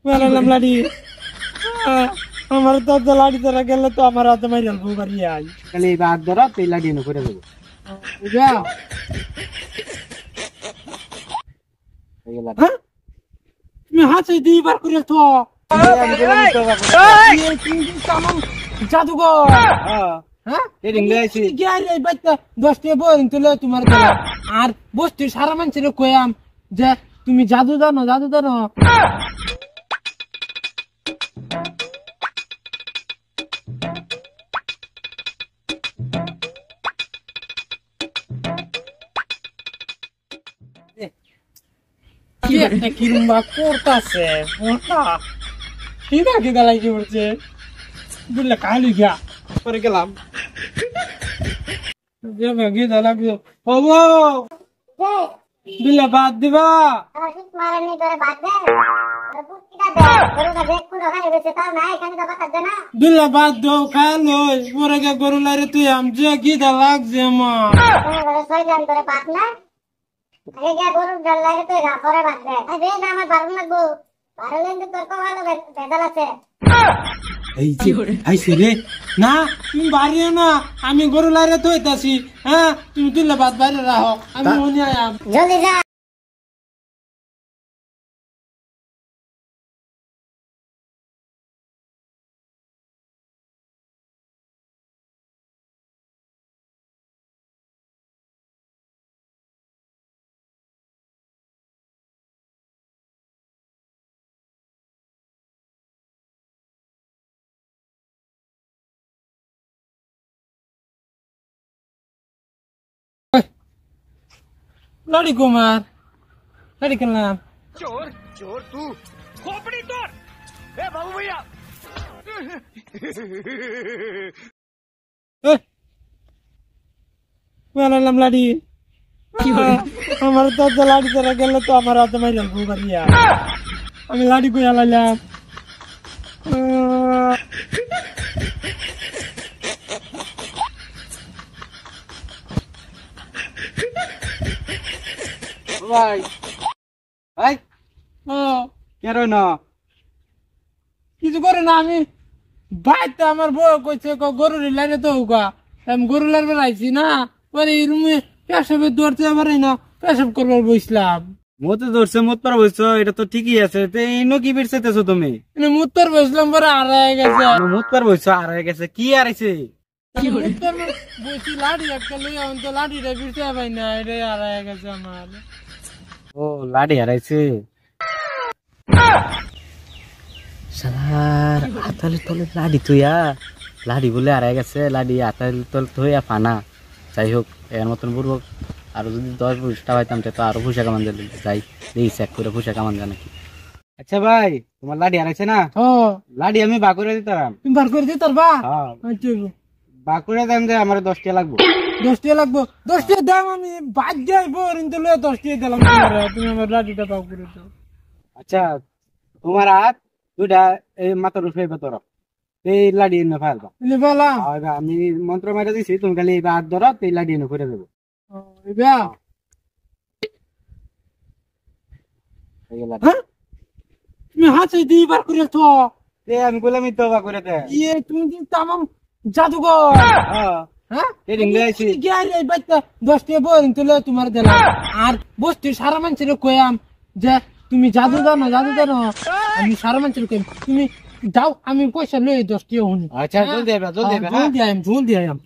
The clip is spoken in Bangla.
মেলালাম লাড়ি। আমার তো লাড়ি ধরা গেলে তো আমার হাতে মাইরাল বাড়ি আই খালি বাদ ধরা তুই লাড়ি নো করে দেবো। হ্যাঁ তুমি হাতে দিয়ে বার করে তো জাদুঘর। হ্যাঁ বাচ্চা 10টা বই তুলে তোমার গেলাম আর বসতে সারা মানুষের কয়াম যে তুমি জাদু জানো জাদু জানো। কিরুম্বা করতেছে কিনা কিনা লাগি পড়ছে বুঝলে কালি গিয়া করে গেলাম গিয়ে লাগবে দিলে বাদ দিবা দিলে বাদ দো খালো পরে গে গরু লাইরে তুই আম যে গিদা লাগছে আমার না তুমি বাড়িও না আমি গরু লাইরে তো হইতাছি। হ্যাঁ তুমি দিলে বাদ বাইরে রাখো আমি মনে আয়াম জলদি যা। लड़ी कुमार लड़ी का नाम चोर चोर तू खोपड़ी तोड़ ए बाबू भैया মেলালাম লাড়ি। আমার তো লাড়ি ধরা গেলে তো আমার হাতে মাইরাল বাড়ি আই আমি লাড়ি কইয়া লাইলাম। ভাই ভাই কেন না কিছু করে না আমি বাইতে আমার বউ কইছে গরুর লাইনে তো হোকা আমি গরু লাইনে লাইছি না পরে রুমে পেশাবে দৌড়তে পারি না পেশাব করবার বসলাম। মতে ধরছে মত পার বসছো এটা তো ঠিকই আছে তো ইনো কি বেরছেতেছো তুমি মুত্তর বসলাম পরে হারায় গেছে মত পার বসছো আর হয়ে গেছে কি আরাইছে বসি লাড়ি একটা লইয়া তো লাড়িটা বিরতে পাই না এটা হারায় গেছে আমার। ও লাড়ি হারাইছে শালার আতালে তলে লাড়ি তুইয়া লাড়ি বলে হারাই গেছে লাড়ি আতালে তলে তুইয়া ফানা। যাই হোক এর মতন বলবো আর যদি 10-20টা পাইতাম তো আরো পয়সা কামান যাই এই চেক করে পয়সা কামান যায় নাকি। আচ্ছা ভাই তোমার লাড়ি হারাইছে না লাড়ি আমি বার করে দিতাম তুমি বার করে দিতে পারবা বার করে দেন যে আমার 10টা লাগবে 10টা লাগবো 10টা দাম আমি বাদ যাইবো কিন্তু 10টা দিলাম তুমি আমার লাড়িটা পাও করে দাও। আচ্ছা তোমার হাত দুটা এই মাথার উপরে ভেতর এই লাড়ি এনে ফেলবা আমি মন্ত্র মারা দিছি তুমি খালি হাত ধরো এই লাড়ি এনে করে দেবো। তুমি হাতে দিয়ে বার করে তো আমি বললাম তো বা করে দে তুমি কিন্তু আমার জাদুঘর। হ্যাঁ 10টা বই তুলে তোমার দিলাম আর বসতে সারা মানুষের কয়াম যে তুমি জাদু জানো জাদু জানো আমি সারা মানুষের কয়াম তুমি যাও আমি পয়সা লই 10টা হুনি। আচ্ছা জলদি আইবা জলদি আইবা জলদি আইম